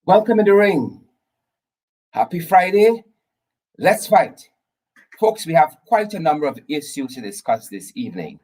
Welcome in the ring. Happy Friday. Let's fight. Folks, we have quite a number of issues to discuss this evening.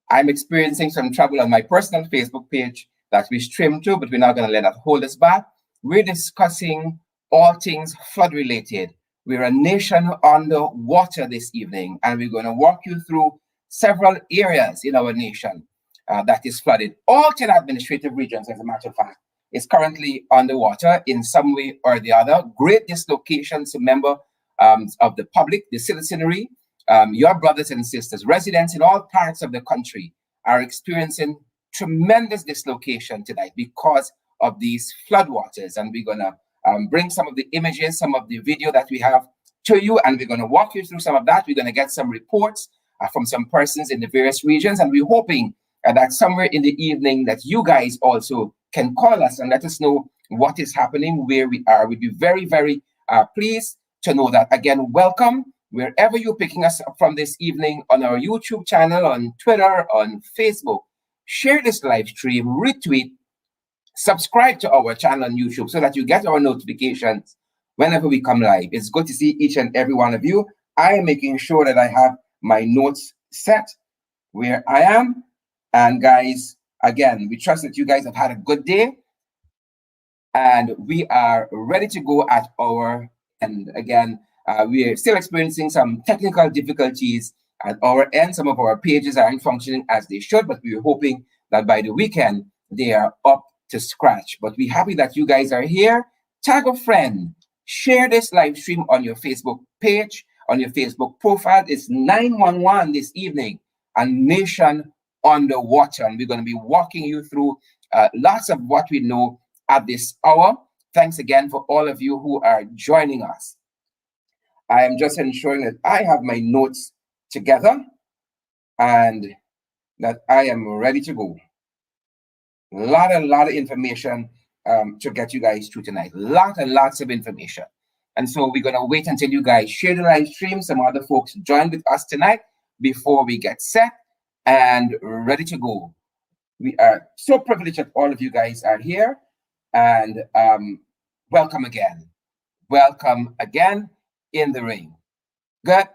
I'm experiencing some trouble on my personal Facebook page that we stream to, but we're not going to let that hold us back. We're discussing all things flood related. We're a nation under water this evening, and we're going to walk you through several areas in our nation that is flooded. All 10 administrative regions, as a matter of fact, is currently underwater in some way or the other. Great dislocation to member of the public, the citizenry, your brothers and sisters, residents in all parts of the country are experiencing tremendous dislocation tonight because of these floodwaters. And we're going to bring some of the images, some of the video that we have to you, and we're going to walk you through some of that. We're going to get some reports from some persons in the various regions, and we're hoping that somewhere in the evening that you guys also can call us and let us know what is happening, where we are. We'd be very, very pleased to know that. Again, welcome wherever you're picking us up from this evening on our YouTube channel, on Twitter, on Facebook. Share this live stream, retweet, subscribe to our channel on YouTube so that you get our notifications whenever we come live. It's good to see each and every one of you. I am making sure that I have my notes set where I am. And guys, again, we trust that you guys have had a good day and we are ready to go at our end. Again, we are still experiencing some technical difficulties at our end. Some of our pages aren't functioning as they should, but we're hoping that by the weekend, they are up to scratch. But we're happy that you guys are here. Tag a friend, share this live stream on your Facebook page, on your Facebook profile. It's 911 this evening, a nation underwater, and we're going to be walking you through lots of what we know at this hour. Thanks again for all of you who are joining us. I am just ensuring that I have my notes together and that I am ready to go. A lot of information to get you guys through tonight. Lots of information. And so we're going to wait until you guys share the live stream. Some other folks join with us tonight before we get set and ready to go. We are so privileged that all of you guys are here, and welcome again. Welcome again in the ring. Good.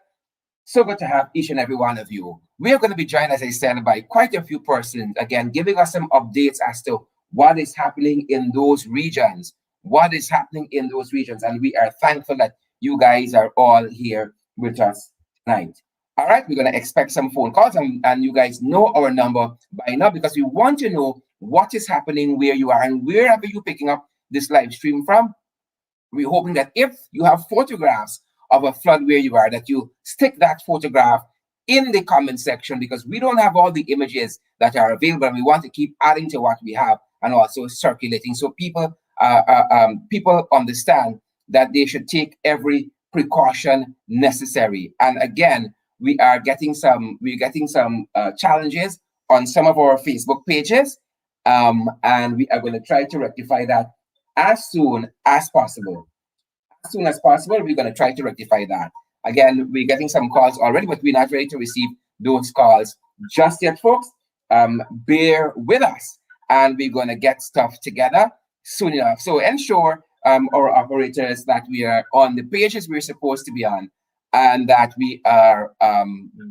So good to have each and every one of you. We are going to be joined, as I said, by quite a few persons, again, giving us some updates as to what is happening in those regions. What is happening in those regions. And we are thankful that you guys are all here with us tonight. All right, we're going to expect some phone calls, and you guys know our number by now because we want to know what is happening where you are and wherever you're picking up this live stream from. We're hoping that if you have photographs of a flood where you are, that you stick that photograph in the comment section because we don't have all the images that are available, and we want to keep adding to what we have and also circulating so people understand that they should take every precaution necessary. And again, we're getting some challenges on some of our Facebook pages, and we are going to try to rectify that as soon as possible. As soon as possible, we're going to try to rectify that. Again, we're getting some calls already, but we're not ready to receive those calls just yet, folks. Bear with us, and we're going to get stuff together soon enough. So ensure our operators that we are on the pages we're supposed to be on, and that we are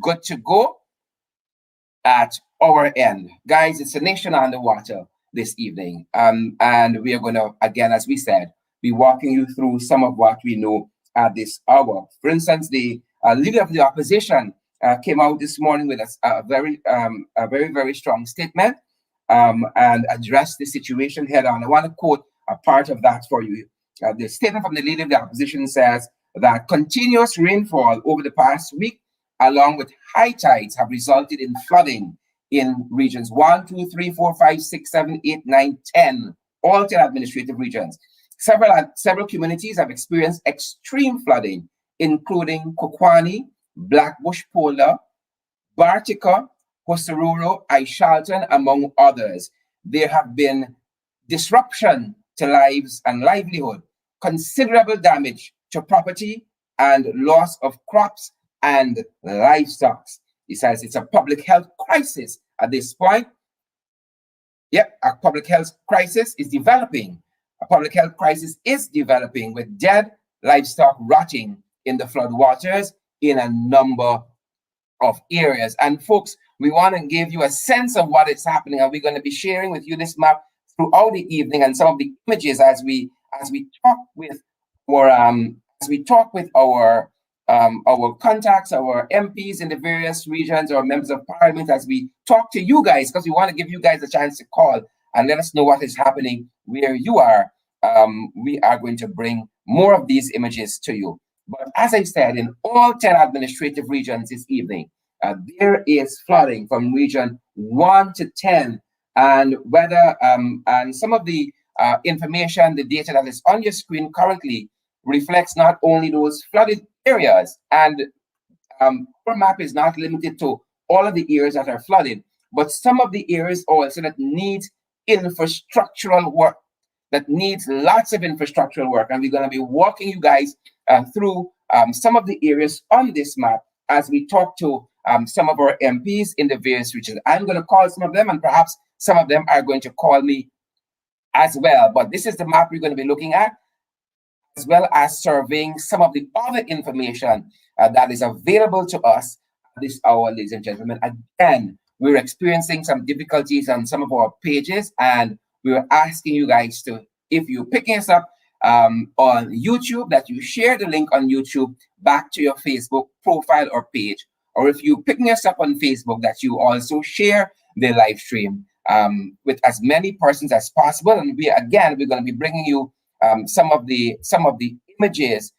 good to go at our end. Guys, it's a nation underwater this evening. And we are going to, again, as we said, be walking you through some of what we know at this hour. For instance, the leader of the opposition came out this morning with a very strong statement and addressed the situation head on. I want to quote a part of that for you. The statement from the leader of the opposition says that continuous rainfall over the past week, along with high tides, have resulted in flooding in regions 1, 2, 3, 4, 5, 6, 7, 8, 9, 10, all 10 administrative regions. Several communities have experienced extreme flooding, including Kokwani, Blackbush Pola, Bartica, Hosaruro, Aishalton, among others. There have been disruption to lives and livelihood, considerable damage to property, and loss of crops and livestock. He says it's a public health crisis at this point. Yep, a public health crisis is developing A public health crisis is developing with dead livestock rotting in the flood waters in a number of areas. And folks, we want to give you a sense of what is happening, and we're going to be sharing with you this map throughout the evening and some of the images as we talk with our contacts, our MPs in the various regions, or members of parliament, as we talk to you guys, because we want to give you guys a chance to call and let us know what is happening where you are. We are going to bring more of these images to you. But as I said, in all 10 administrative regions this evening, there is flooding from region 1 to 10. And whether and some of the information, the data that is on your screen currently reflects not only those flooded areas, and our map is not limited to all of the areas that are flooded, but some of the areas also that need infrastructural work, that needs lots of infrastructural work. And we're going to be walking you guys through some of the areas on this map as we talk to some of our MPs in the various regions. I'm going to call some of them, and perhaps some of them are going to call me as well. But this is the map we're going to be looking at, as well as surveying some of the other information that is available to us at this hour, ladies and gentlemen. Again, we're experiencing some difficulties on some of our pages, and we're asking you guys to, if you're picking us up on YouTube, that you share the link on YouTube back to your Facebook profile or page. Or if you're picking us up on Facebook, that you also share the live stream with as many persons as possible. And we're going to be bringing you some of the images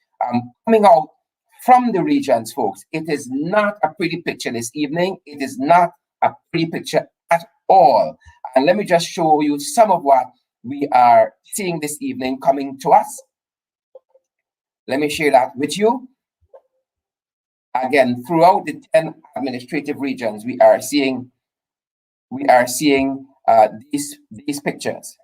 coming out from the regions, folks. It is not a pretty picture this evening. It is not a pretty picture at all. And let me just show you some of what we are seeing this evening coming to us. Let me share that with you. Again, throughout the 10 administrative regions, we are seeing these pictures.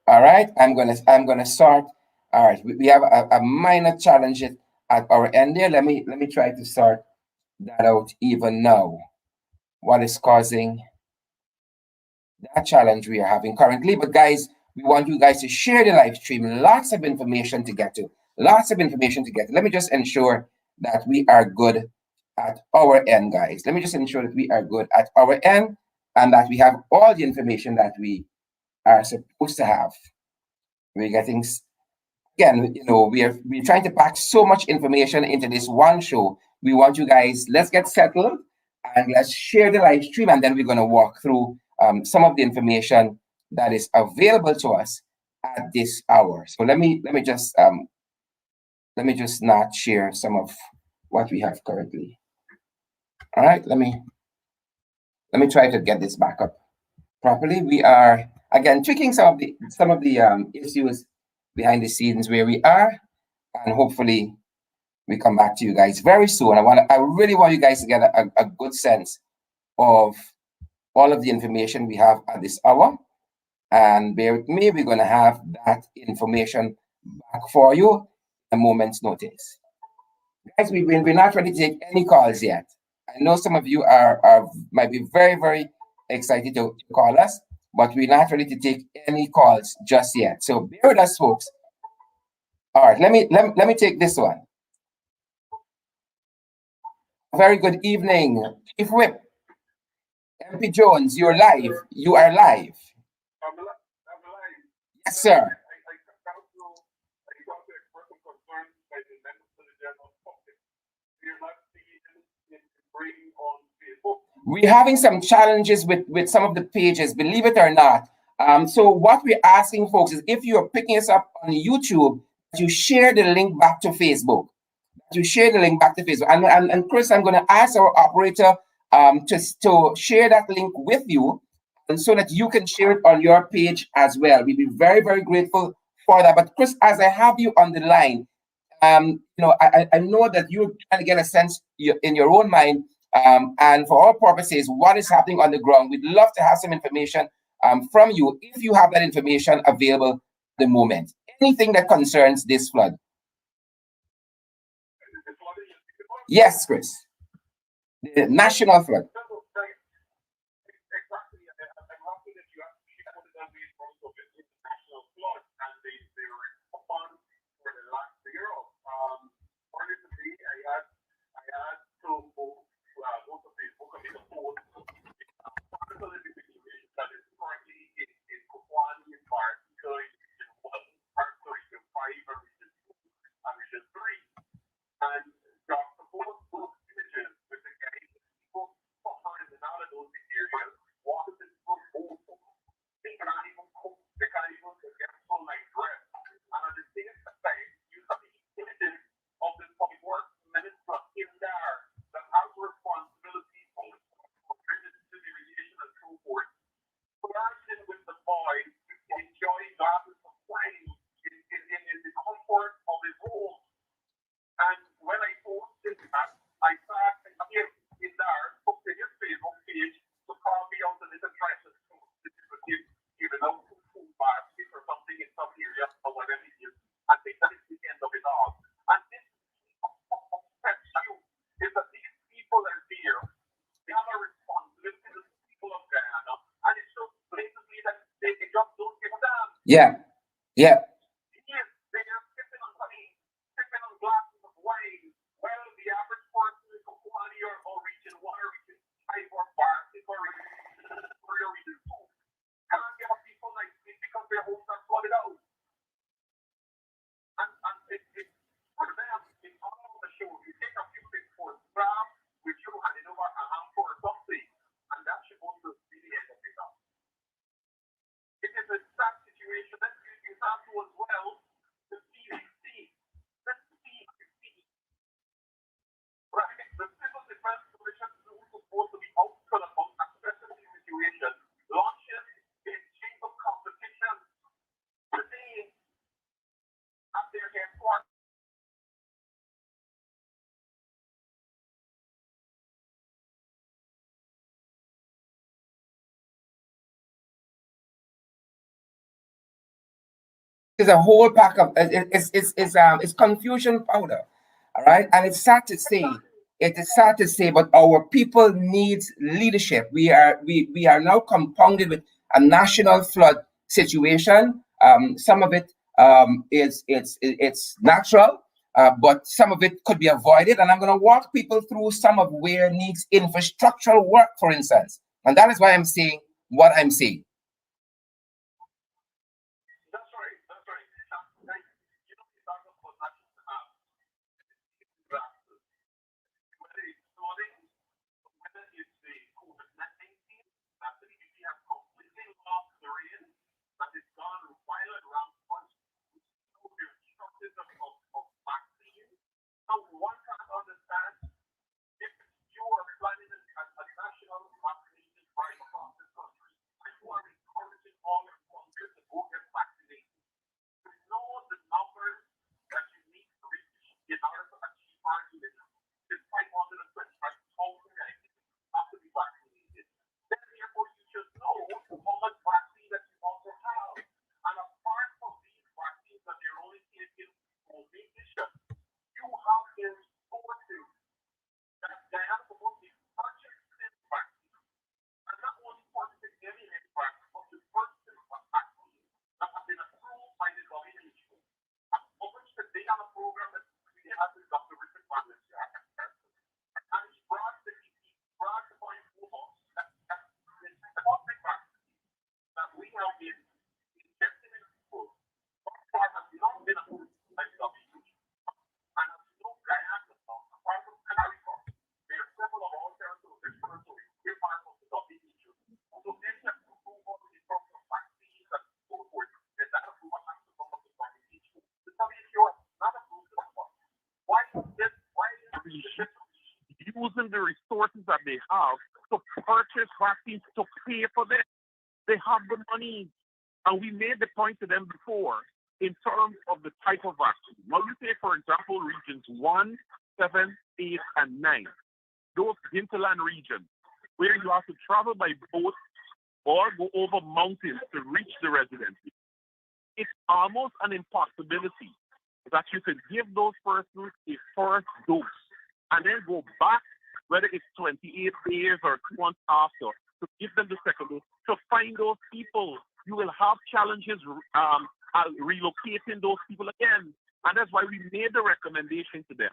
All right, I'm gonna start. All right, we have a minor challenge at our end there. Let me try to sort that out even now. What is causing that challenge we are having currently? But guys, we want you guys to share the live stream. Lots of information to get to. Lots of information to get to. Let me just ensure that we are good at our end, guys. Let me just ensure that we are good at our end and that we have all the information that we are supposed to have. We're getting, again, we're trying to pack so much information into this one show. We want you guys, let's get settled and let's share the live stream, and then we're going to walk through some of the information that is available to us at this hour. So let me just not share some of what we have currently. All right, let me try to get this back up properly. We are again tweaking some of the issues behind the scenes where we are, and hopefully we come back to you guys very soon. I really want you guys to get a good sense of all of the information we have at this hour. And bear with me, we're going to have that information back for you a moment's notice. Guys, we're not ready to take any calls yet. I know some of you might be very, very excited to call us, but we're not ready to take any calls just yet. So bear with us, folks. All right, let me take this one. Very good evening, Chief Whip. MP Jones, you're live. You are live. I'm live. Yes, sir. We're having some challenges with some of the pages, believe it or not. So what we're asking folks is, if you're picking us up on YouTube, you share the link back to Facebook. And Chris, I'm going to ask our operator to share that link with you, and so that you can share it on your page as well. We'd be very, very grateful for that. But Chris, as I have you on the line, I know that you're trying to get a sense in your own mind, and for all purposes, what is happening on the ground. We'd love to have some information from you, if you have that information available at the moment. Anything that concerns this flood. Yes, Chris. The national flood. Yeah, yeah. It's a whole pack of it's confusion powder, all right. And it's sad to say, it is sad to say, but our people needs leadership. We are now compounded with a national flood situation. Some of it it's natural, but some of it could be avoided. And I'm going to walk people through some of where needs infrastructural work, for instance. And that is why I'm saying what I'm saying. Using the resources that they have to purchase vaccines to pay for this. They have the money. And we made the point to them before in terms of the type of vaccine. Now you take, for example, regions 1, 7, 8, and 9. Those hinterland regions where you have to travel by boat or go over mountains to reach the residency. It's almost an impossibility that you could give those persons a first dose and then go back, whether it's 28 days or 2 months after, to give them the second dose. To find those people, you will have challenges relocating those people again. And that's why we made the recommendation to them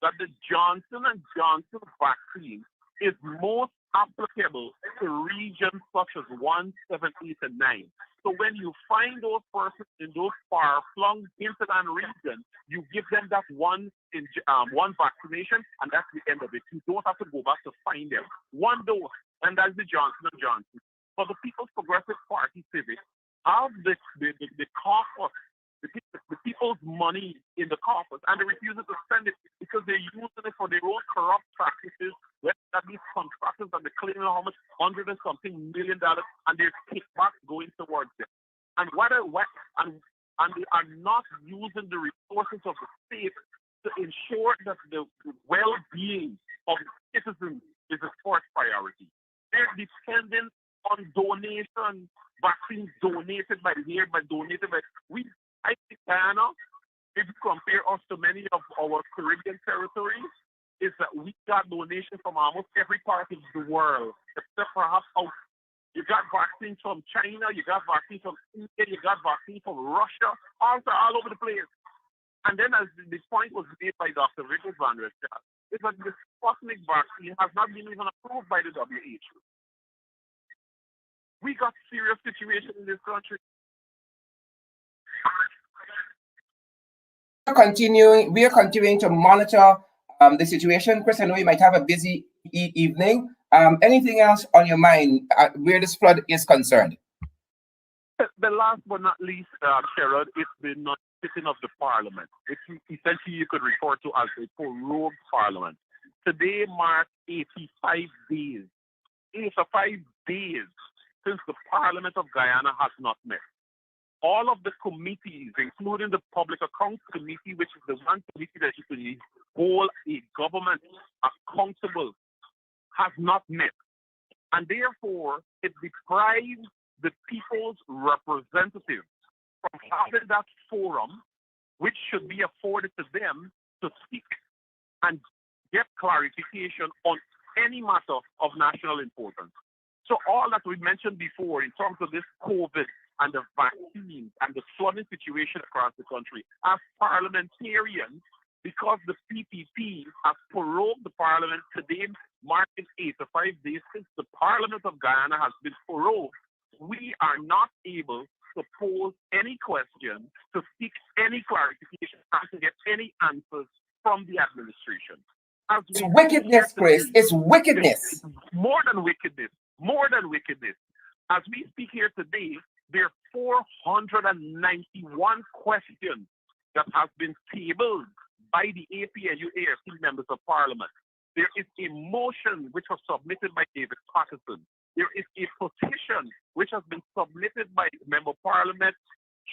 that the Johnson & Johnson vaccine is most applicable to regions such as 1, 7, 8, and 9. So when you find those persons in those far-flung hinterland regions, you give them that one vaccination, and that's the end of it. You don't have to go back to find them. One dose, and that's the Johnson & Johnson. For the People's Progressive Party Civic, have the coffers, the people's money in the coffers, and they refuse to spend it because they're using it for their own corrupt practices. That these contractors and they're claiming how much $100 and something million, and there's kickbacks going towards them. And and they are not using the resources of the state to ensure that the well-being of the citizens is a first priority. They're dependent on donation, vaccines donated by here, I think Guyana, if you compare us to many of our Caribbean territories, is that we got donations from almost every part of the world, except perhaps you got vaccines from China, you got vaccines from India, you got vaccines from Russia, all over the place. And then as the point was made by Dr. Richard Van Rystel, is that the Sputnik vaccine has not been even approved by the WHO. We got serious situation in this country. We are continuing to monitor the situation. Chris, I know you might have a busy evening. Anything else on your mind where this flood is concerned? The last but not least, Sherrod, it's the non-sitting of the parliament. It's essentially you could refer to as a prorogued parliament. Today marks 85 days. 85 days since the Parliament of Guyana has not met. All of the committees, including the Public Accounts Committee, which is the one committee that you can hold a government accountable, has not met. And therefore, it deprives the people's representatives from having that forum, which should be afforded to them to speak and get clarification on any matter of national importance. So all that we mentioned before in terms of this COVID and the vaccines and the flooding situation across the country, as parliamentarians, because the PPP has prorogued the parliament today, marking 85 days since the Parliament of Guyana has been prorogued, we are not able to pose any question, to seek any clarification, and to get any answers from the administration. It's wickedness, Chris. It's wickedness. It's more than wickedness. More than wickedness. As we speak here today, there are 491 questions that have been tabled by the APNU AFC members of Parliament. There is a motion which was submitted by David Patterson. There is a petition which has been submitted by Member of Parliament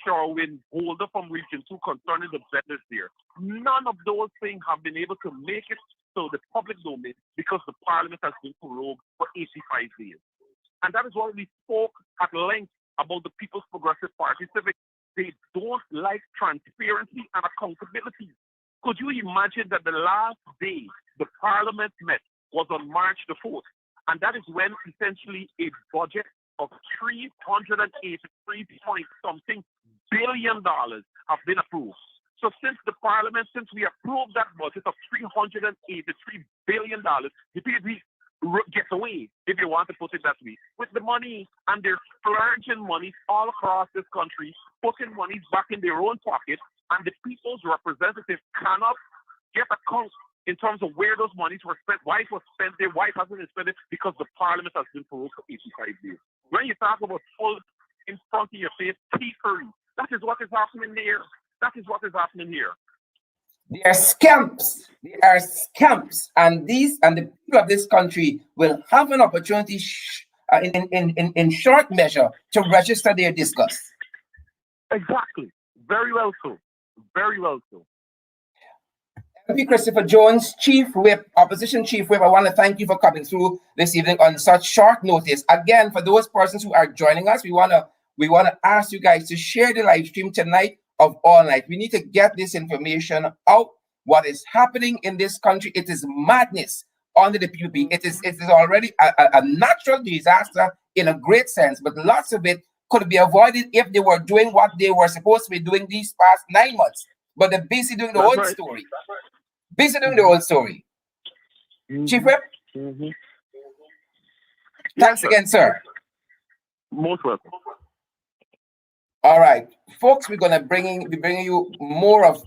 Sherwin Holder from Region 2 concerning the vendors there. None of those things have been able to make it to the public domain because the Parliament has been prorogued for 85 days. And that is why we spoke at length about the People's Progressive Party Civic. They don't like transparency and accountability. Could you imagine that the last day the Parliament met was on March the 4th? And that is when essentially a budget of $383 billion have been approved. So since we approved that budget of $383 billion, the PPP gets away, if you want to put it that way, with the money, and they're splurging money all across this country, putting money back in their own pocket, and the people's representatives cannot get account in terms of where those monies were spent, why it was spent there, why it hasn't been spent there, because the Parliament has been prorogued for 85 days. When you talk about full in front of your face, thievery, that is what is happening there. That is what is happening here. They are scamps. They are scamps, and the people of this country will have an opportunity, in short measure, to register their disgust. Exactly. Very well so. Very well so. MP Christopher Jones, Chief Whip, Opposition Chief Whip, I want to thank you for coming through this evening on such short notice. Again, for those persons who are joining us, we want to ask you guys to share the live stream tonight of All Night. We need to get this information out. What is happening in this country? It is madness under the PPP. It is already a natural disaster in a great sense, but lots of it could be avoided if they were doing what they were supposed to be doing these past 9 months. But they're busy doing the whole story. Busy doing the whole story. Chief Whip? Thanks again, sir. Most welcome. All right, folks, be bringing you more of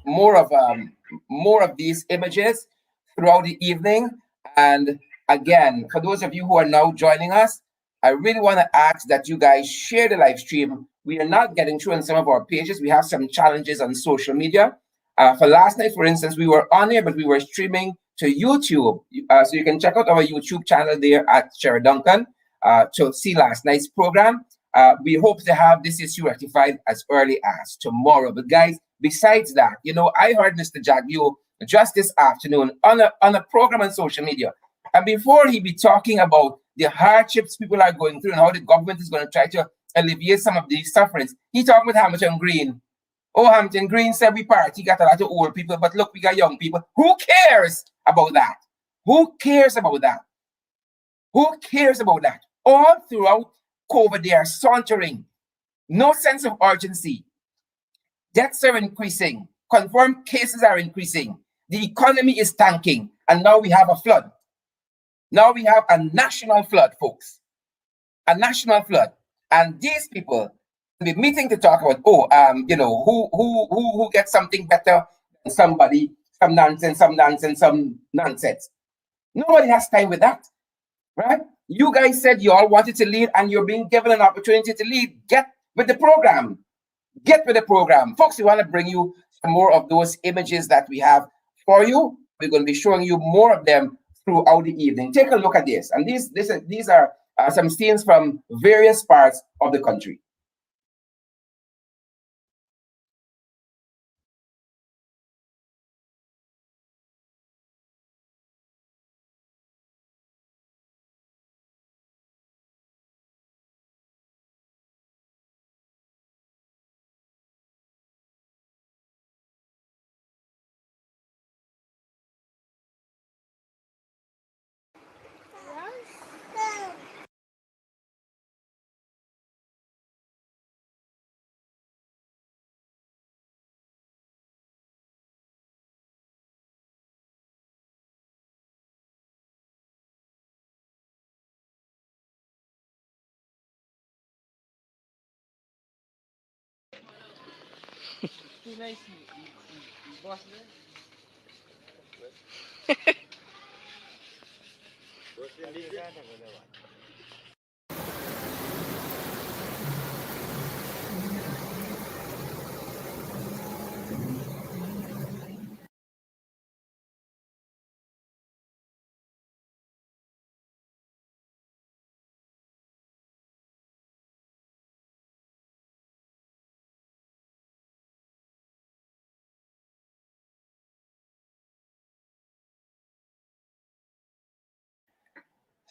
these images throughout the evening. And again, for those of you who are now joining us, I really want to ask that you guys share the live stream. We are not getting through on some of our pages. We have some challenges on social media. For last night, for instance, we were on here, but we were streaming to YouTube. So you can check out our YouTube channel there at Sherry Duncan to see last night's program. We hope to have this issue rectified as early as tomorrow. But guys, besides that, I heard Mr. Jagio just this afternoon on a program on social media. And before he be talking about the hardships people are going through and how the government is going to try to alleviate some of these sufferings, he talked with Hamilton Green. Oh, Hampton Green said we party got a lot of old people, but look, we got young people. Who cares about that? Who cares about that? Who cares about that? All throughout COVID, they are sauntering. No sense of urgency. Deaths are increasing. Confirmed cases are increasing. The economy is tanking. And now we have a flood. Now we have a national flood, folks. A national flood. And these people be meeting to talk about, who gets something better than somebody, some nonsense. Nobody has time with that, right? You guys said you all wanted to lead and you're being given an opportunity to lead. Get with the program. Get with the program. Folks, we want to bring you some more of those images that we have for you. We're going to be showing you more of them throughout the evening. Take a look at this. And these are some scenes from various parts of the country.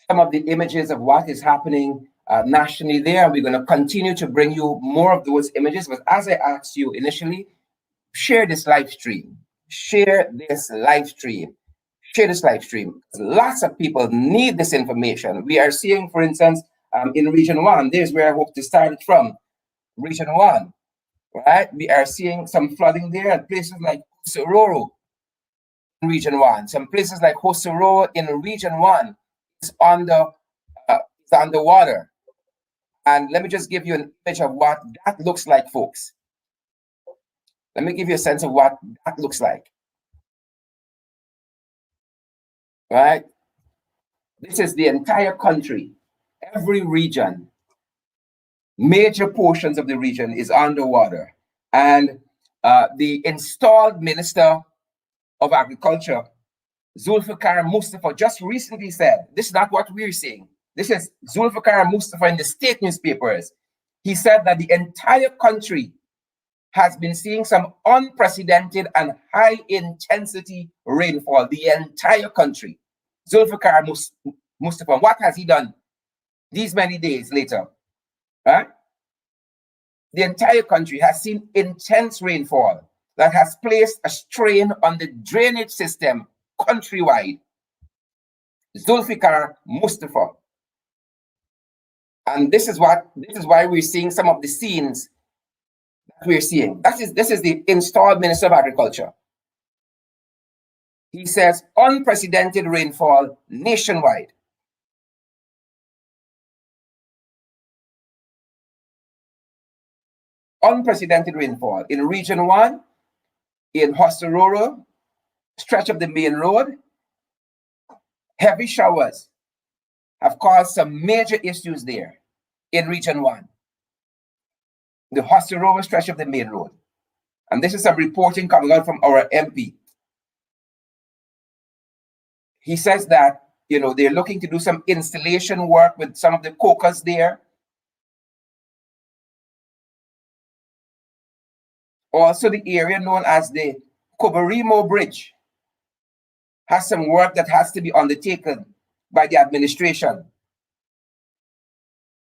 Some of the images of what is happening nationally there. We're going to continue to bring you more of those images. But as I asked you initially, share this live stream. Share this live stream. Share this live stream. Lots of people need this information. We are seeing, for instance, in Region 1, there's where I hope to start it from. Region 1, right? We are seeing some flooding there at places like Sororo in Region 1. Some places like Hosoro in Region 1 is underwater. And let me just give you an image of what that looks like, folks. Let me give you a sense of what that looks like. Right? This is the entire country. Every region, major portions of the region is underwater. And the installed Minister of Agriculture, Zulfikar Mustafa, just recently said, this is not what we're seeing. This is Zulfikar Mustafa in the state newspapers. He said that the entire country has been seeing some unprecedented and high intensity rainfall. The entire country. Zulfikar Mustafa, what has he done these many days later? Right? The entire country has seen intense rainfall that has placed a strain on the drainage system countrywide. Zulfikar Mustafa. And this is why we're seeing some of the scenes that we're seeing. This is the installed Minister of Agriculture. He says unprecedented rainfall nationwide. unprecedented rainfall in Region 1, in Hostaroro, stretch of the main road. Heavy showers have caused some major issues there in Region 1, the Hostaroro stretch of the main road. And this is some reporting coming out from our MP. He says that, you know, they're looking to do some installation work with some of the cocas there. Also, the area known as the Cobarimo Bridge has some work that has to be undertaken by the administration.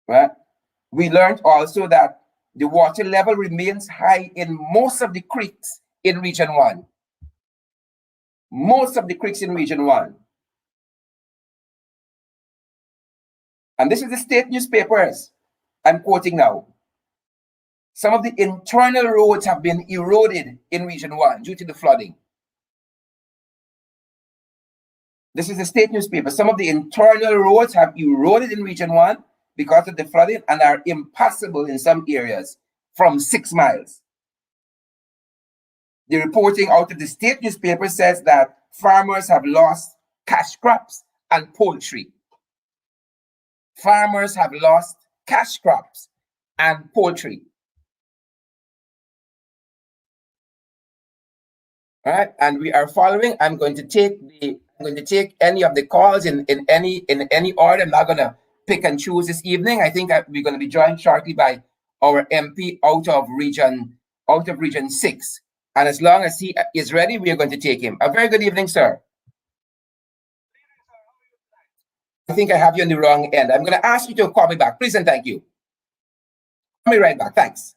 Right? We learned also that the water level remains high in most of the creeks in Region 1. Most of the creeks in Region 1. And this is the state newspapers I'm quoting now. Some of the internal roads have been eroded in Region 1 due to the flooding. This is the state newspaper. Some of the internal roads have eroded in Region 1 because of the flooding and are impassable in some areas from 6 miles. The reporting out of the state newspaper says that farmers have lost cash crops and poultry. Farmers have lost cash crops and poultry. All right, and we are following. I'm going to take any of the calls in any order. I'm not going to pick and choose this evening. I think we're going to be joined shortly by our MP out of region 6. And as long as he is ready, we are going to take him. A very good evening, sir. I think I have you on the wrong end. I'm going to ask you to call me back, please, and thank you. Call me right back. Thanks.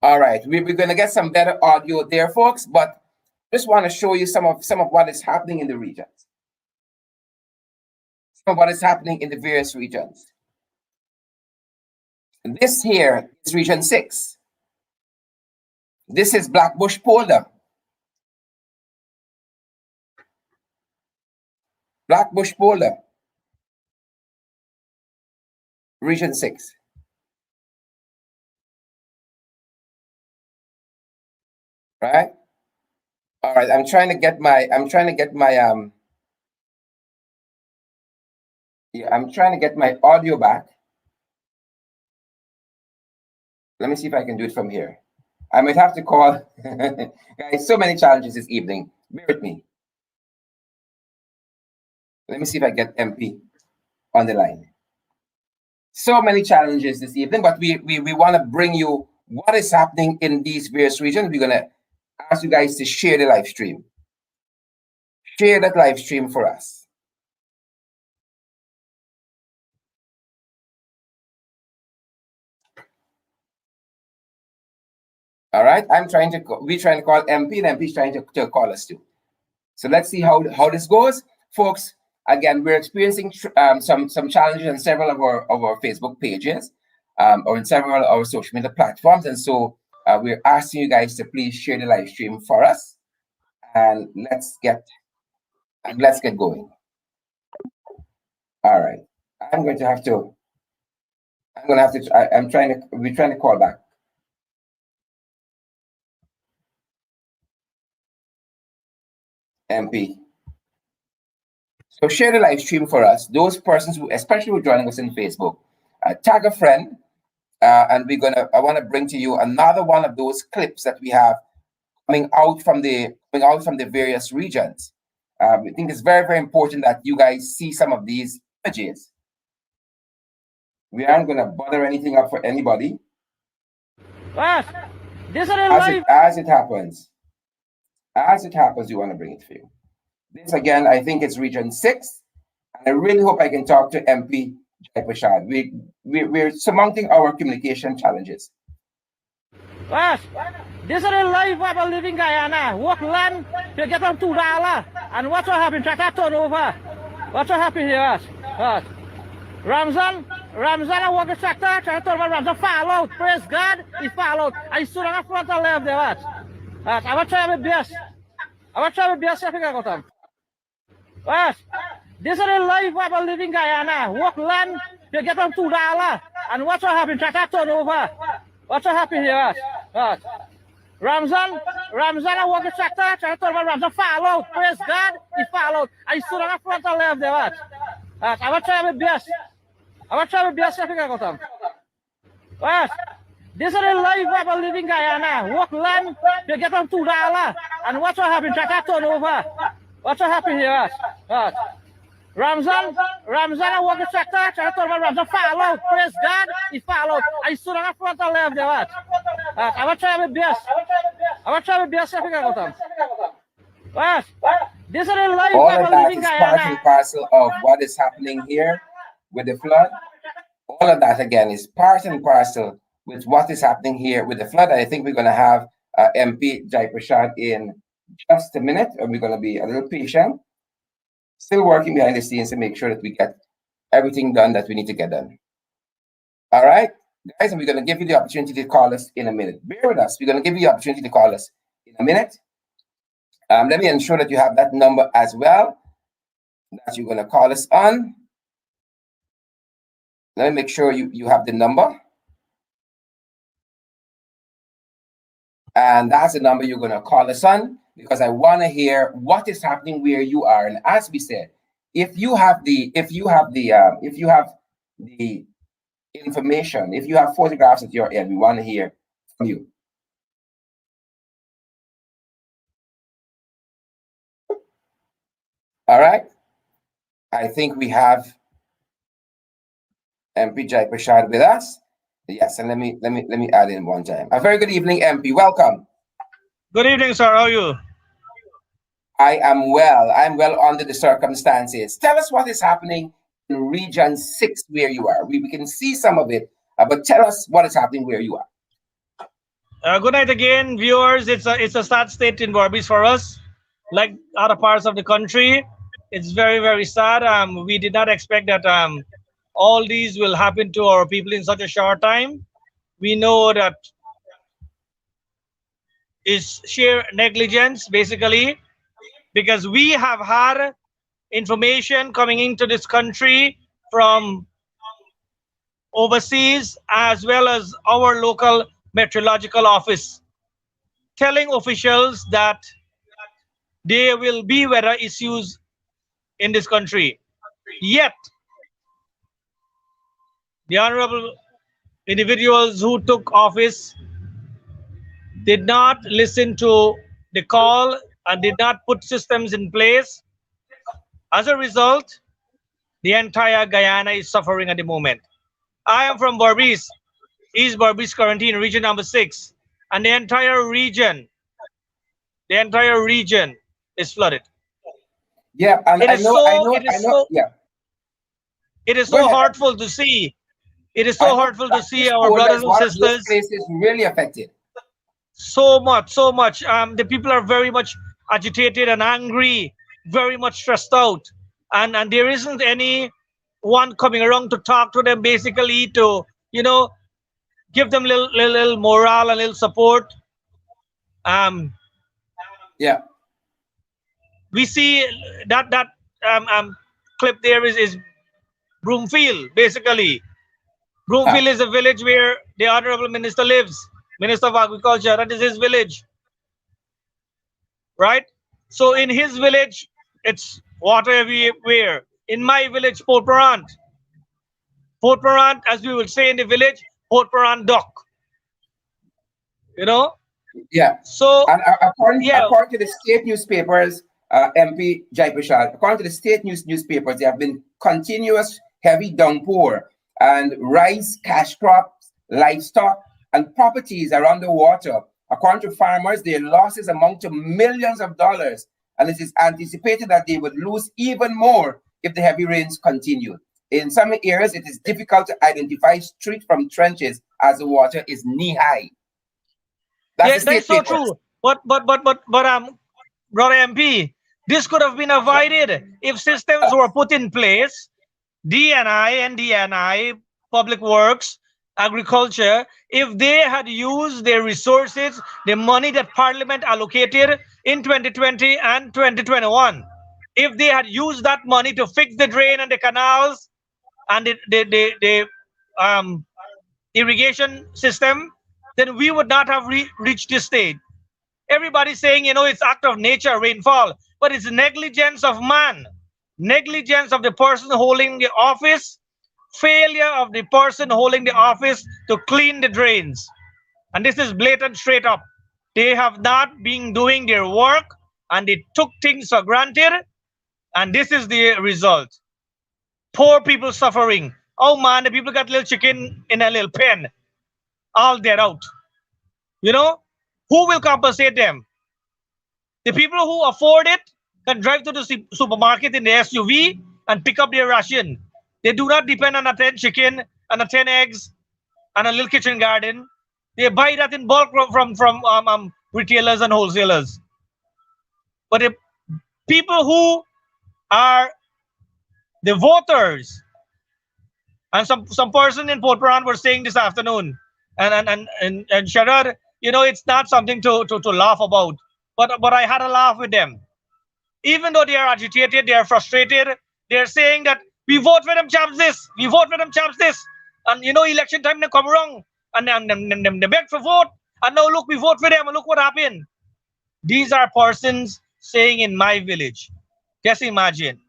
All right, we're going to get some better audio there, folks, but just want to show you some of what is happening in the regions. Some of what is happening in the various regions. And this here is Region 6. This is Blackbush Polder. Blackbush Polder. Region 6. Right? All right, I'm trying to get my audio back. Let me see if I can do it from here. I might have to call guys, so many challenges this evening. Bear with me. Let me see if I get MP on the line. So many challenges this evening, but we want to bring you what is happening in these various regions. We're gonna ask you guys to share the live stream. Share that live stream for us. All right, we're trying to call MP, and MP is trying to call us too. So let's see how this goes, folks. Again, we're experiencing some challenges on several of our Facebook pages, or in several of our social media platforms, and so we're asking you guys to please share the live stream for us, and let's get going. All right, we're trying to call back. MP. So share the live stream for us. Those persons who, especially who are joining us in Facebook, tag a friend, and I want to bring to you another one of those clips that we have coming out from the various regions. I think it's very, very important that you guys see some of these images. We aren't going to bother anything up for anybody. As it happens, we want to bring it for you. This again, I think it's Region 6, and I really hope I can talk to MP Jai Prashad. We're surmounting our communication challenges. Yes, this is a life of a living Guyana. Work land to get from $2, and what's what happened? Tractor turnover. What's what happened here? Yes. Ramzan, I work a tractor turnover. Ramzan fall out. Praise God, he fall out. I stood on the front and left there. Yes. I will try my best. If I got them. Yes, this is a life of a living Guyana. Work land to get them $2. And what's what happened? Tractor turnover. What's what happened here? What? Ramzan I walk the tractor turnover, Ramzan fall out. Praise God, he fall out. I stood on the front and left there. What? I will try my best. I will try my best if I got them. What? This is the life of a living Guyana. Work land to get them $2. And what's what happened? Tractor turnover. What's what happened here? What? Ramzan I walk the tractor turnover, Ramzan fall out. Praise God, he fall out. I stood on the front and left there. What? I will try my best. I will try my best if I got them. What? This is the life All of of a that living is part and Guyana. parcel of what is happening here with the flood. All of that again is part and parcel with what is happening here with the flood. I think we're going to have MP Jai Prashad in just a minute, and we're going to be a little patient. Still working behind the scenes to make sure that we get everything done that we need to get done. All right, guys, and we're going to give you the opportunity to call us in a minute. Bear with us. We're going to give you the opportunity to call us in a minute. Let me ensure that you have that number as well that you're going to call us on. Let me make sure you have the number. And that's the number you're going to call us on, because I want to hear what is happening where you are. And as we said, if you have the information, if you have photographs at your end, we want to hear from you. All right. I think we have MP Jai Prashad with us. Yes, and let me add in one time. A very good evening, MP. Welcome. Good evening, sir. How are you? I am well. I'm well under the circumstances. Tell us what is happening in Region 6 where you are. We can see some of it, but tell us what is happening where you are. Good night again, viewers. It's a sad state in Berbice for us, like other parts of the country. It's very, very sad. We did not expect that all these will happen to our people in such a short time. We know that is sheer negligence, basically, because we have had information coming into this country from overseas as well as our local meteorological office telling officials that there will be weather issues in this country. Yet, the honorable individuals who took office did not listen to the call and did not put systems in place. As a result, the entire Guyana is suffering at the moment. I am from Berbice, East Berbice Quarantine, region number 6, and the entire region is flooded. Yeah, and It is so hurtful to see. It is so hurtful to see our brothers and sisters. Place is really affected. So much. The people are very much agitated and angry, very much stressed out, and there isn't any one coming around to talk to them, basically to give them little morale and little support. Yeah. We see that clip there is Broomfield, basically. Broomfield is a village where the honorable minister lives, Minister of Agriculture. That is his village, right? So in his village, it's water everywhere. In my village, Port Parant, as we would say in the village, Port Parant Dock. Yeah. So and according to the state newspapers, MP Jai Prashad, according to the state newspapers, there have been continuous heavy downpour and rice, cash crops, livestock, and properties around the water. According to farmers, their losses amount to millions of dollars, and it is anticipated that they would lose even more if the heavy rains continue. In some areas, it is difficult to identify street from trenches as the water is knee-high. That's so true. But brother MP, this could have been avoided if systems were put in place. DNI, Public Works, Agriculture, if they had used their resources, the money that Parliament allocated in 2020 and 2021, if they had used that money to fix the drain and the canals and the irrigation system, then we would not have reached this stage. Everybody's saying, it's act of nature, rainfall, but it's negligence of man, negligence of the person holding the office, failure of the person holding the office to clean the drains. And this is blatant, straight up. They have not been doing their work, and they took things for granted, and this is the result. Poor people suffering. Oh man, the people got little chicken in a little pen, all dead out. Who will compensate them? The people who afford it can drive to the supermarket in the SUV and pick up their ration. They do not depend on a 10 chicken and a 10 eggs and a little kitchen garden. They buy that in bulk from retailers and wholesalers. But the people who are the voters, and some person in Port Moran were saying this afternoon, and Sharad, it's not something to laugh about. But I had a laugh with them. Even though they are agitated, they are frustrated, they're saying that we vote for them chaps this, we vote for them chaps this. And election time they come around and they beg for vote. And now look, we vote for them and look what happened. These are persons saying in my village. Just imagine,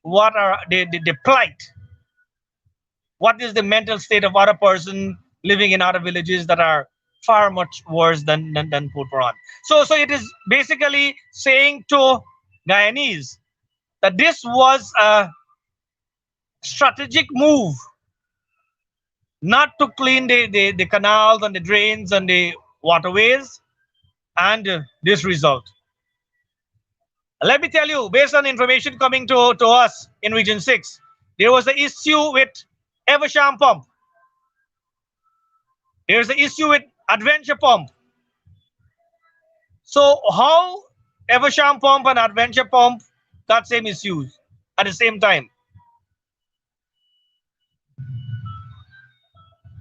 what are the plight? What is the mental state of other person living in other villages that are far much worse than Port Moran? So it is basically saying to Guyanese that this was a strategic move not to clean the canals and the drains and the waterways, and this result. Let me tell you, based on information coming to us in Region 6, there was an issue with Eversham Pump. There's an issue with Adventure Pump. So how Eversham Pump and Adventure Pump got same issues at the same time?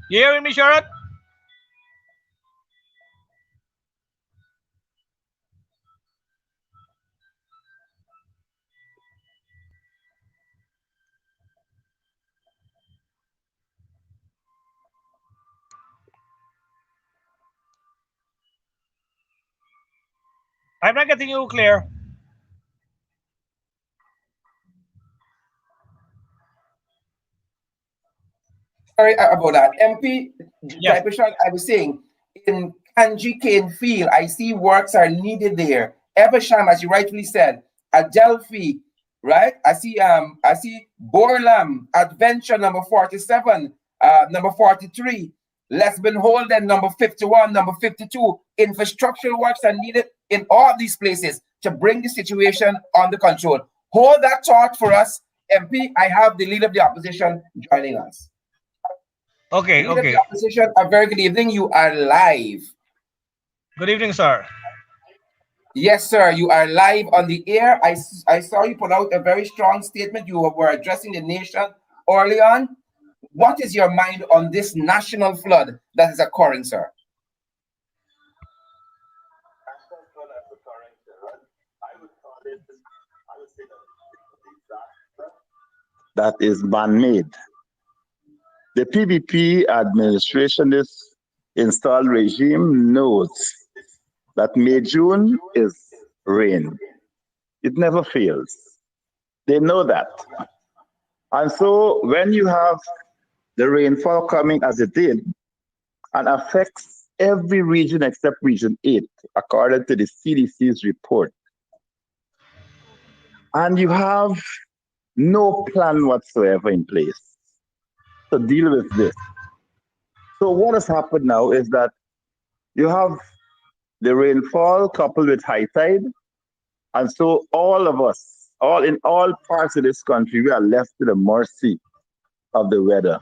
You hearing me, Sharad? I'm not getting you clear. Sorry about that. MP, Yes. I was saying, in Kanji Cane Field, I see works are needed there. Eversham, as you rightfully said, Adelphi, right? I see Borlam, Adventure number 47, number 43, Lesbian Holden number 51, number 52. Infrastructural works are needed in all these places to bring the situation under control. Hold that thought for us, MP. I have the leader of the opposition joining us. Okay. Leader of the opposition, a very good evening. You are live. Good evening, sir. Yes, sir. You are live on the air. I saw you put out a very strong statement. You were addressing the nation early on. What is your mind on this national flood that is occurring, sir? National flood that's occurring, sir. I would say that is man-made. The PBP administrationist installed regime knows that May-June is rain. It never fails. They know that. And so when you have the rainfall coming as it did and affects every region except Region 8, according to the CDC's report, and you have no plan whatsoever in place to deal with this. So what has happened now is that you have the rainfall coupled with high tide, and so all of us, in all parts of this country, we are left to the mercy of the weather.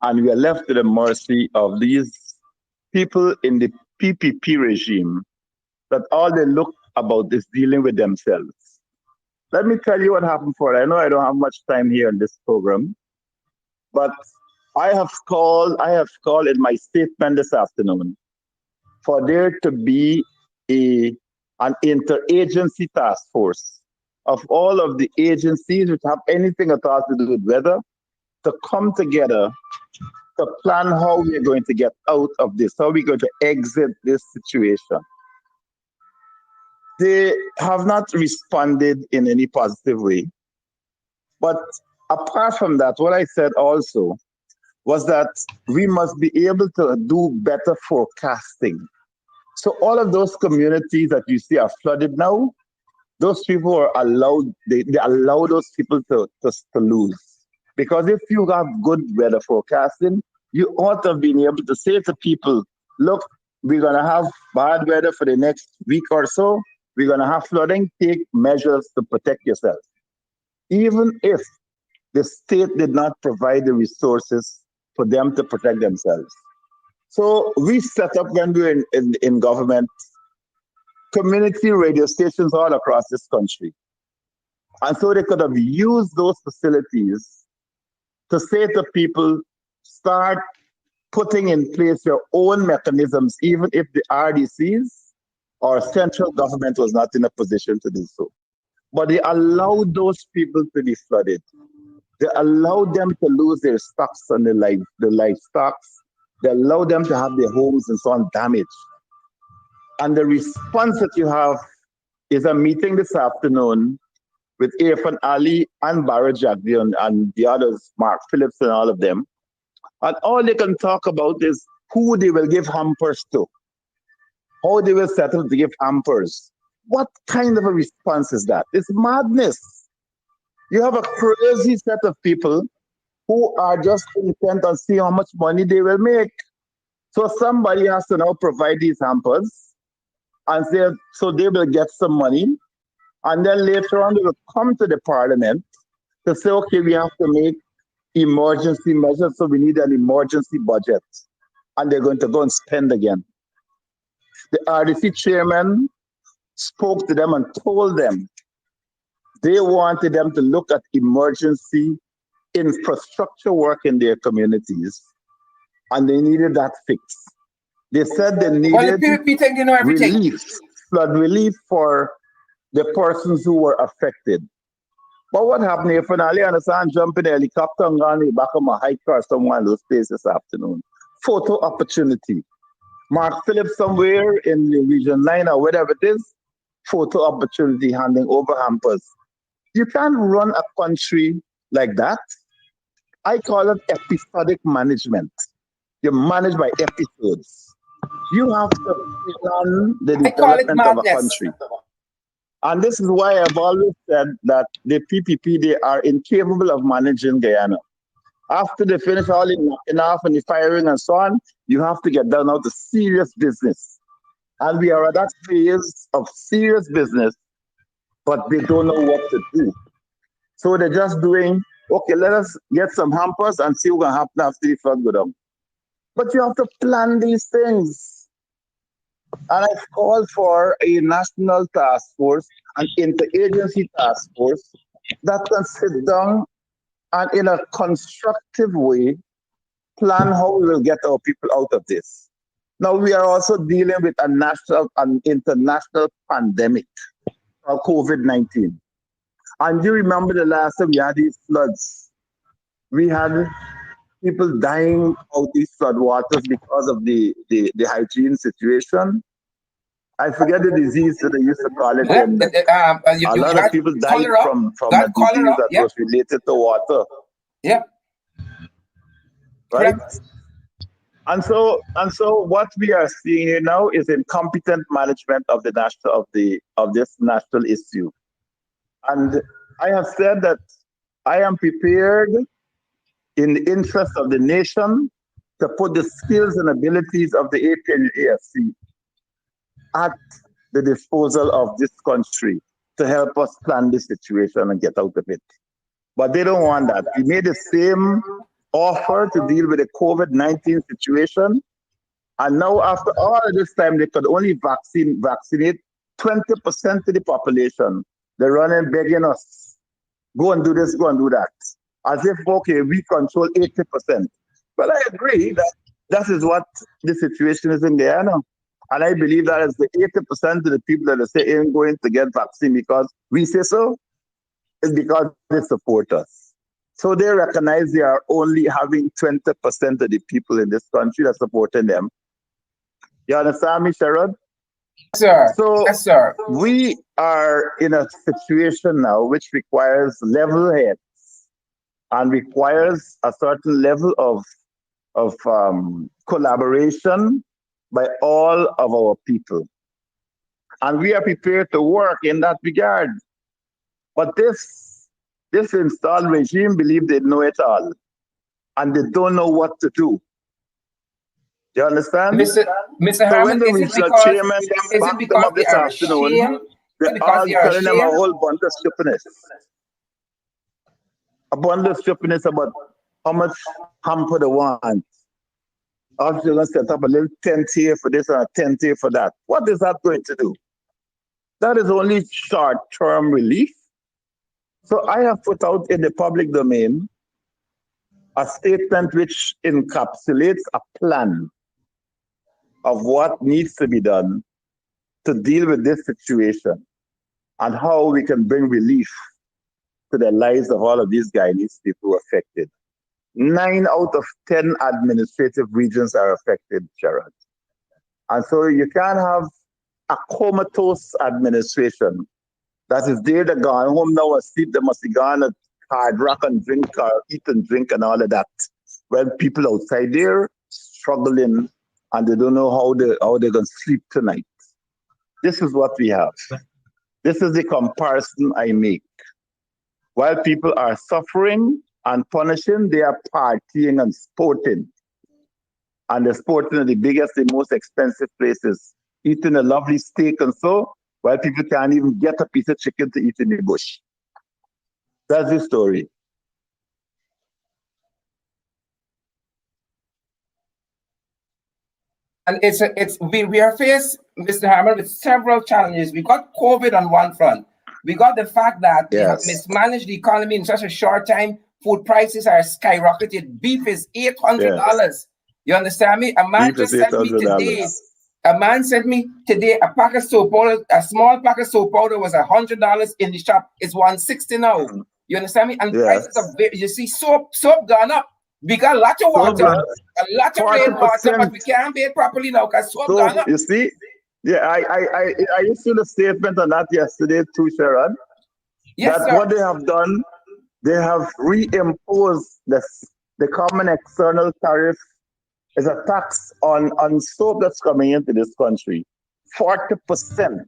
And we are left to the mercy of these people in the PPP regime that all they look about is dealing with themselves. Let me tell you what happened for it. I know I don't have much time here in this program, but I have called in my statement this afternoon for there to be an interagency task force of all of the agencies which have anything at all to do with weather to come together to plan how we're going to get out of this, how we're going to exit this situation. They have not responded in any positive way. But apart from that, what I said also was that we must be able to do better forecasting. So all of those communities that you see are flooded now, those people are allowed, they allow those people to lose. Because if you have good weather forecasting, you ought to have been able to say to people, look, we're going to have bad weather for the next week or so. We're going to have flooding. Take measures to protect yourself. Even if the state did not provide the resources for them to protect themselves. So we set up, when we were in government, community radio stations all across this country. And so they could have used those facilities to say to people, start putting in place your own mechanisms, even if the RDCs or central government was not in a position to do so. But they allowed those people to be flooded. They allowed them to lose their stocks and their livestock. They allowed them to have their homes and so on damaged. And the response that you have is a meeting this afternoon with Irfan Ali and Barra Jagdi and the others, Mark Phillips and all of them. And all they can talk about is who they will give hampers to, how they will settle to give hampers. What kind of a response is that? It's madness. You have a crazy set of people who are just intent on seeing how much money they will make. So somebody has to now provide these hampers, and so they will get some money. And then later on, they will come to the parliament to say, okay, we have to make emergency measures, so we need an emergency budget. And they're going to go and spend again. The RDC chairman spoke to them and told them they wanted them to look at emergency infrastructure work in their communities, and they needed that fixed. They said they needed relief, flood relief for the persons who were affected. But what happened if finally understand jump in a helicopter and gone back on my hiker or somewhere in those places this afternoon? Photo opportunity. Mark Phillips somewhere in the Region 9 or whatever it is, photo opportunity handing over hampers. You can't run a country like that. I call it episodic management. You manage by episodes. You have to plan the development of a country. And this is why I've always said that the PPP, they are incapable of managing Guyana. After they finish all the knocking off and the firing and so on, you have to get down now to serious business. And we are at that phase of serious business, but they don't know what to do. So they're just doing, okay, let us get some hampers and see what's going to happen after the flood go down. But you have to plan these things. And I've called for a national task force, an interagency task force that can sit down and in a constructive way plan how we will get our people out of this. Now we are also dealing with a national and international pandemic of COVID-19. And you remember the last time we had these floods, we had people dying out these flood waters because of the hygiene situation. I forget the disease that they used to call it. A lot of people died from a disease that was related to water. Yeah. Right? And so what we are seeing here now is incompetent management of the of this national issue. And I have said that I am prepared in the interest of the nation to put the skills and abilities of the AP and the AFC at the disposal of this country to help us plan this situation and get out of it. But they don't want that. We made the same offer to deal with the COVID-19 situation. And now after all of this time, they could only vaccinate 20% of the population. They're running begging us, go and do this, go and do that. As if, okay, we control 80%. Well, I agree that is what the situation is in Guyana. And I believe that is the 80% of the people that say ain't going to get vaccine because we say so. is because they support us. So they recognize they are only having 20% of the people in this country that supporting them. You understand me, Sherrod? Sir. So Yes, sir. we are in a situation now which requires level heads and requires a certain level of collaboration by all of our people. And we are prepared to work in that regard. But this installed regime believe they know it all, and they don't know what to do. Do you understand? Mr. So when Harmon, the is it regional because chairman backed them up they this are afternoon, ashamed? Is it they're because all they are telling them a ashamed? whole bunch of stupidness. A bundle of stupidness about how much hamper they want. Also, you're going to set up a little tent here for this and a tent here for that. What is that going to do? That is only short-term relief. So I have put out in the public domain a statement which encapsulates a plan of what needs to be done to deal with this situation and how we can bring relief to the lives of all of these Guyanese people affected. 9 out of 10 administrative regions are affected, Gerard. And so you can't have a comatose administration that is there, they're gone home now and sleep, they must be gone at hard rock and drink or eat and drink and all of that. When people outside there struggling and they don't know how they're going to sleep tonight. This is what we have. This is the comparison I make. While people are suffering and punishing, they are partying and sporting. And they're sporting at the biggest, the most expensive places, eating a lovely steak and so, while people can't even get a piece of chicken to eat in the bush. That's the story. And we are faced, Mr. Hammond, with several challenges. We got COVID on one front. We got the fact that we have mismanaged the economy in such a short time. Food prices are skyrocketed. Beef is $800. Yes. You understand me? A man just sent me today. A man sent me today a pack of soap powder. A small pack of soap powder was $100 in the shop. It's $160 now. You understand me? And prices of, you see, soap gone up. We got a lot of water, a lot of rainwater, but we can't pay it properly now because soap gone up. You see, yeah, I issued a statement on that yesterday too, Sherrod. Yes, that sir. What they have done, they have reimposed the common external tariff is a tax on soap that's coming into this country. 40%.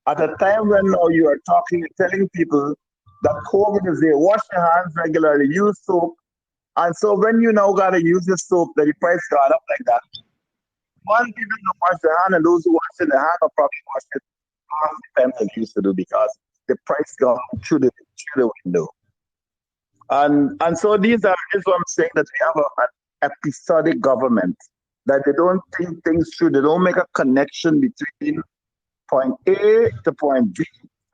At a time when now you are telling people that COVID is there, wash your hands regularly, use soap. And so when you now got to use the soap, that the price got up like that. One, people don't wash their hand, and those who wash in the hand will probably wash it half the time they used to do because the price got through the window. And so this is what I'm saying, that we have an episodic government, that they don't think things through. They don't make a connection between point A to point B.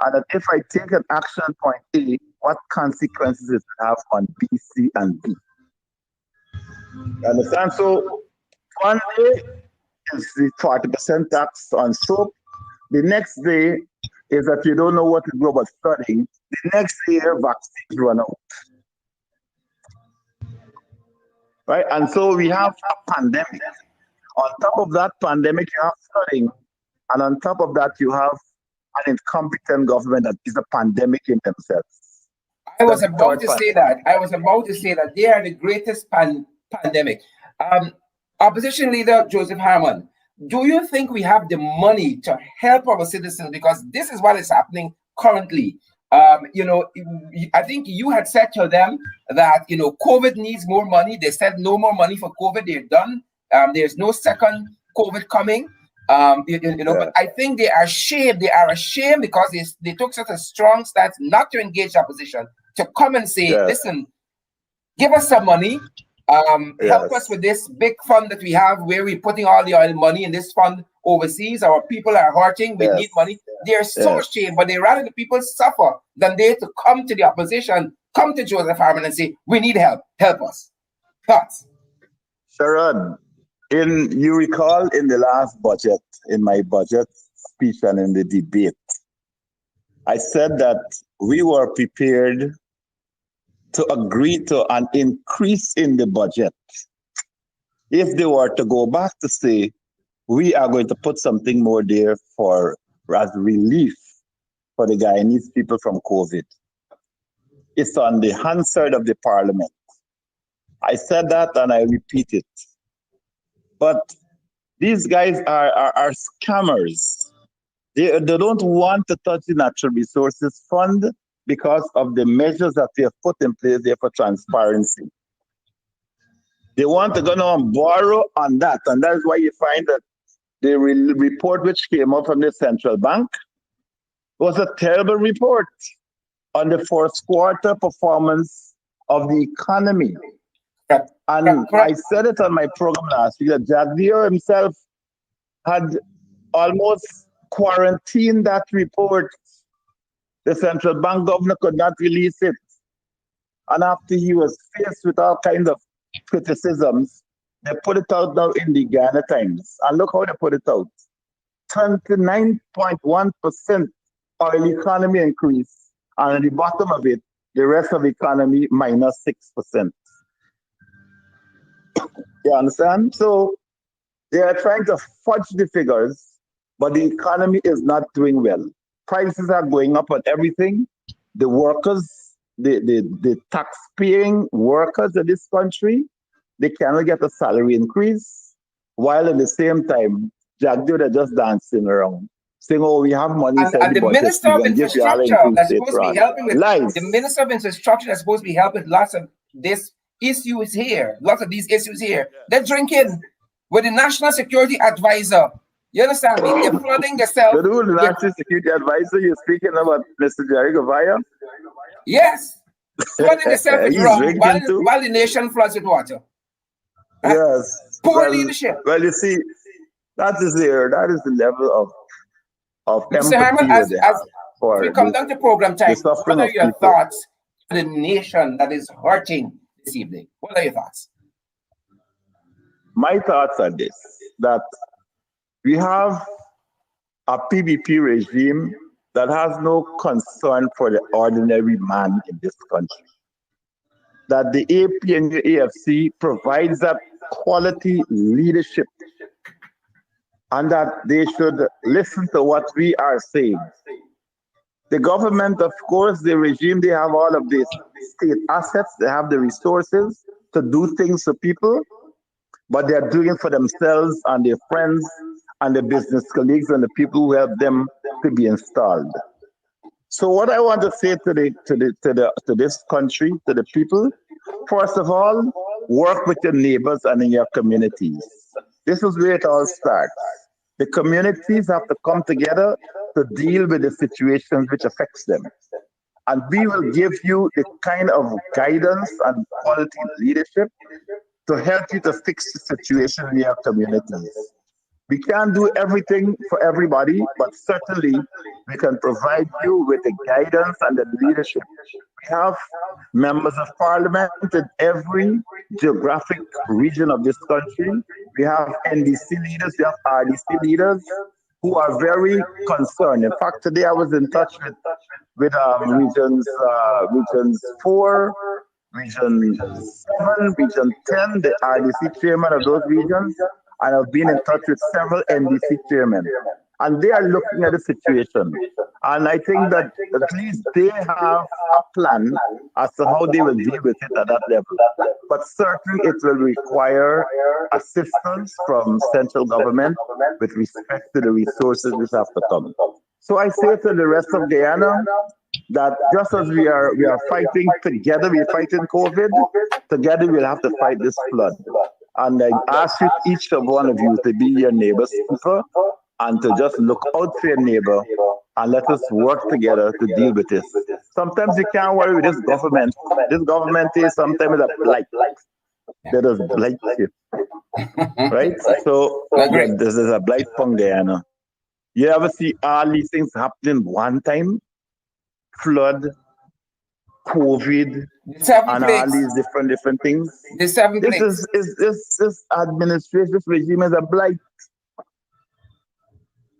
And that if I take an action at point A, what consequences it have on B, C, and D. You understand? So one day is the 40% tax on soap. The next day is that you don't know what to do about studying. The next year, vaccines run out. Right? And so we have a pandemic. On top of that pandemic, you have studying. And on top of that, you have an incompetent government that is a pandemic in themselves. I was about to say that they are the greatest pandemic. Opposition leader Joseph Harmon, do you think we have the money to help our citizens? Because this is what is happening currently. I think you had said to them that, COVID needs more money. They said no more money for COVID. They're done. There's no second COVID coming. But I think they are ashamed. They are ashamed because they took such a strong stance not to engage opposition, to come and say, listen, give us some money. Help us with this big fund that we have where we're putting all the oil money in this fund overseas. Our people are hurting. We need money. They're so ashamed, but they rather the people suffer than they to come to the opposition, come to Joseph Harmon and say, we need help. Help us. Thoughts? Sherrod, you recall in the last budget, in my budget speech and in the debate, I said that we were prepared to agree to an increase in the budget if they were to go back to say, we are going to put something more there for as relief for the Guyanese people from COVID. It's on the Hansard of the parliament. I said that and I repeat it. But these guys are scammers. They don't want to touch the Natural Resources Fund because of the measures that they have put in place there for transparency. They want to go now and borrow on that. And that's why you find that the report which came out from the central bank was a terrible report on the first quarter performance of the economy. And I said it on my program last week that Jagdeo himself had almost quarantined that report. The central bank governor could not release it. And after he was faced with all kinds of criticisms, they put it out now in the Guyana Times. And look how they put it out. 29.1% oil economy increase. And at the bottom of it, the rest of the economy minus 6%. You understand? So they are trying to fudge the figures, but the economy is not doing well. Prices are going up on everything. The workers, the tax-paying workers in this country, they cannot get a salary increase, while at the same time, Jagdeo, they're just dancing around, saying, oh, we have money. And the Minister of Infrastructure that's supposed to be helping with the Minister of Infrastructure that's supposed to be helping lots of this issues here, lots of these issues here. They're drinking with the National Security Advisor. You understand me? They're flooding themselves. The National Security Advisor, you're speaking about Mr. Jerry Govaya? Yes. Flooding themselves with rum while the nation floods with water. Yes. Poor leadership. Well, you see, that is the level of Mr. Herman, as we come down to program time, what are your thoughts on the nation that is hurting this evening? What are your thoughts? My thoughts are this, that we have a PBP regime that has no concern for the ordinary man in this country. That the AP and the AFC provides that quality leadership, and that they should listen to what we are saying. The government, of course, the regime, they have all of these state assets, they have the resources to do things for people, but they are doing it for themselves and their friends and their business colleagues and the people who help them to be installed. So what I want to say to this country, to the people, first of all, work with your neighbors and in your communities. This is where it all starts. The communities have to come together to deal with the situations which affects them. And we will give you the kind of guidance and quality leadership to help you to fix the situation in your communities. We can't do everything for everybody, but certainly we can provide you with the guidance and the leadership. We have members of parliament in every geographic region of this country. We have NDC leaders, we have RDC leaders who are very concerned. In fact, today I was in touch with regions 4, region 7, region 10, the RDC chairman of those regions. And I've been in touch with several NDC chairmen, and they are looking at the situation. And I think that at least they have a plan as to how they will deal with it at that level. But certainly it will require assistance from central government with respect to the resources which have to come. So I say to the rest of Guyana that just as we are fighting together, we're fighting COVID, together we'll have to fight this flood. And I ask you, each of one of you, to be your neighbor's keeper and to just look out for your neighbor and let us work together to deal with this. Sometimes you can't worry with this government. This government is sometimes a blight. They just blight you. Right? So this is a blight from Guyana. You ever see all these things happening one time? Flood, COVID, and all these different things. This administration, this regime is a blight.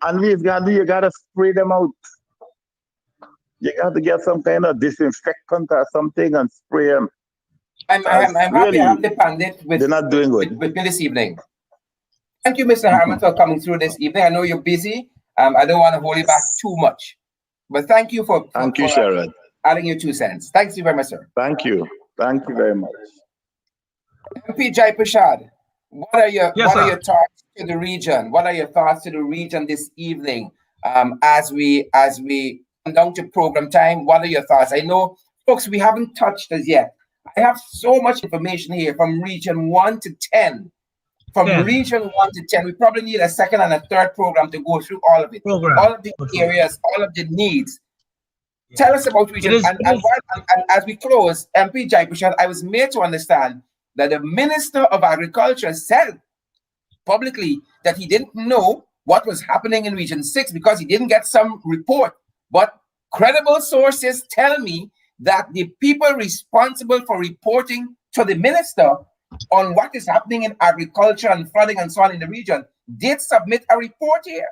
And you gotta spray them out. You got to get some kind of disinfectant or something and spray them. I'm happy really, I have the pandit they're not doing good. with me this evening. Thank you, Mr. Harman, for coming through this evening. I know you're busy. I don't want to hold you back too much. But thank you for Thank you, Sherrod. adding your 2 cents. Thanks you very much, sir. Thank you. Thank you very much. MP Jai Prashad, what are your Yes, what are sir. your thoughts to the region? What are your thoughts to the region this evening? As we come down to program time, what are your thoughts? I know, folks, we haven't touched as yet. I have so much information here from region 1 to 10. From 10. region 1 to 10, we probably need a second and a third program to go through all of it, Program. all of the Okay. areas, all of the needs. Tell us about region. It is- And as we close, MP Jai Prashad, I was made to understand that the Minister of Agriculture said publicly that he didn't know what was happening in Region 6 because he didn't get some report. But credible sources tell me that the people responsible for reporting to the minister on what is happening in agriculture and flooding and so on in the region did submit a report here.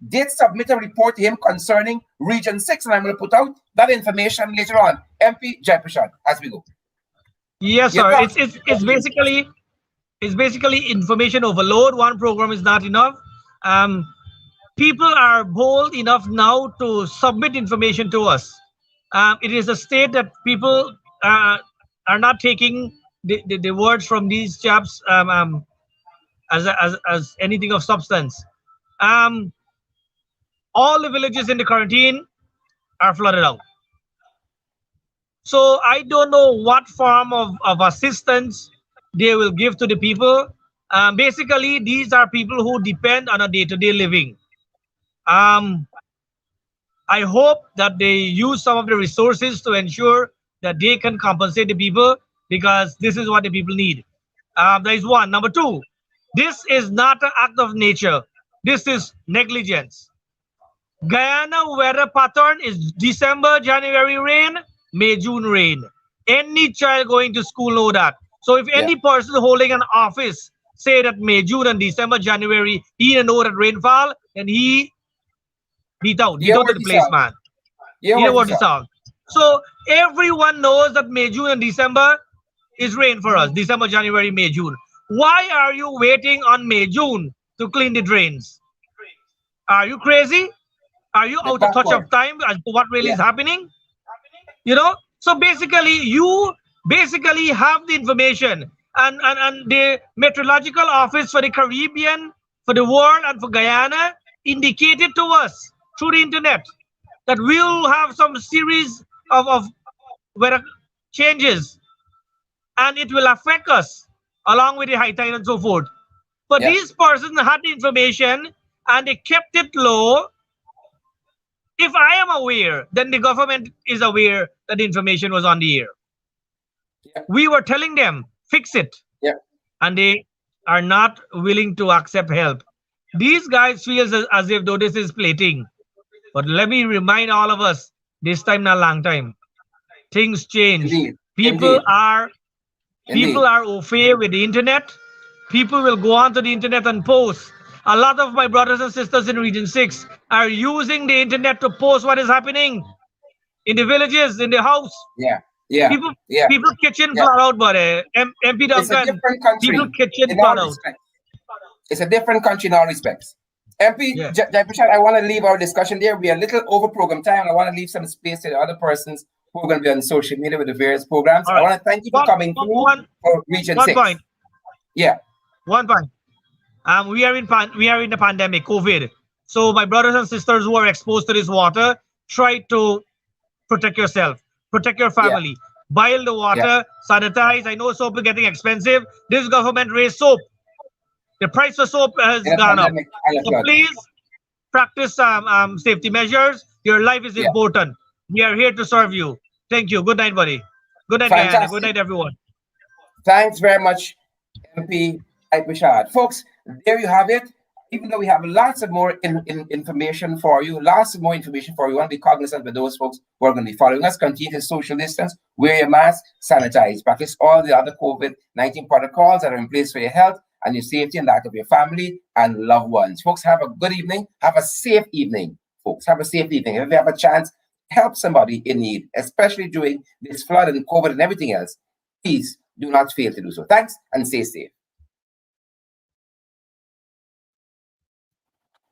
Did submit a report to him concerning Region 6, and I'm going to put out that information later on. MP Jai Prashad, as we go. Yes, Your sir. thoughts? It's basically information overload. One program is not enough. People are bold enough now to submit information to us. It is a state that people are not taking the words from these chaps as anything of substance. All the villages in the quarantine are flooded out. So I don't know what form of assistance they will give to the people. Basically, these are people who depend on a day-to-day living. I hope that they use some of the resources to ensure that they can compensate the people, because this is what the people need. That is one. Number two, this is not an act of nature. This is negligence. Guyana weather pattern is December, January rain, May, June rain. Any child going to school know that. So if any person holding an office say that May, June, and December, January, he didn't know that rainfall, then he beat out. Beat out to the place, man. You know what it's all. So everyone knows that May, June, and December is rain for us. December, January, May, June. Why are you waiting on May, June to clean the drains? Are you crazy? Are you out of touch of time as to what really is happening? You know, so basically you have the information, and the meteorological office for the Caribbean, for the world, and for Guyana indicated to us through the internet that we'll have some series of weather changes, and it will affect us along with the high tide and so forth. But these persons had the information and they kept it low. If I am aware, then the government is aware that the information was on the air. We were telling them, fix it. And they are not willing to accept help. These guys feel as if though this is plating. But let me remind all of us, this time not long time. Things change. People are au fait with the internet. People will go onto the internet and post. A lot of my brothers and sisters in Region 6 are using the internet to post what is happening in the villages, in the house. People kitchen flat out, but MP Duncan, it's a different country. People kitchen flat out. It's a different country in all respects. MP Jai Prashad, I want to leave our discussion there. We are a little over program time. I want to leave some space to the other persons who are going to be on social media with the various programs. I want to thank you for coming through for Region 6. Point. Yeah. 1 point. We are in the pandemic, COVID. So my brothers and sisters who are exposed to this water, try to protect yourself, protect your family. Boil the water, sanitize. I know soap is getting expensive. This government raised soap. The price for soap has gone up. So please practice safety measures. Your life is important. We are here to serve you. Thank you. Good night, buddy. Good night, Guyana. Good night, everyone. Thanks very much, MP Jai Prashad. Folks, there you have it. Even though we have lots of more information for you, we want to be cognizant of those folks who are going to be following us. Continue to social distance, wear your mask, sanitize, practice all the other COVID-19 protocols that are in place for your health and your safety and that of your family and loved ones. Folks, have a good evening. Have a safe evening, folks. Have a safe evening. If you have a chance, help somebody in need, especially during this flood and COVID and everything else, please do not fail to do so. Thanks and stay safe.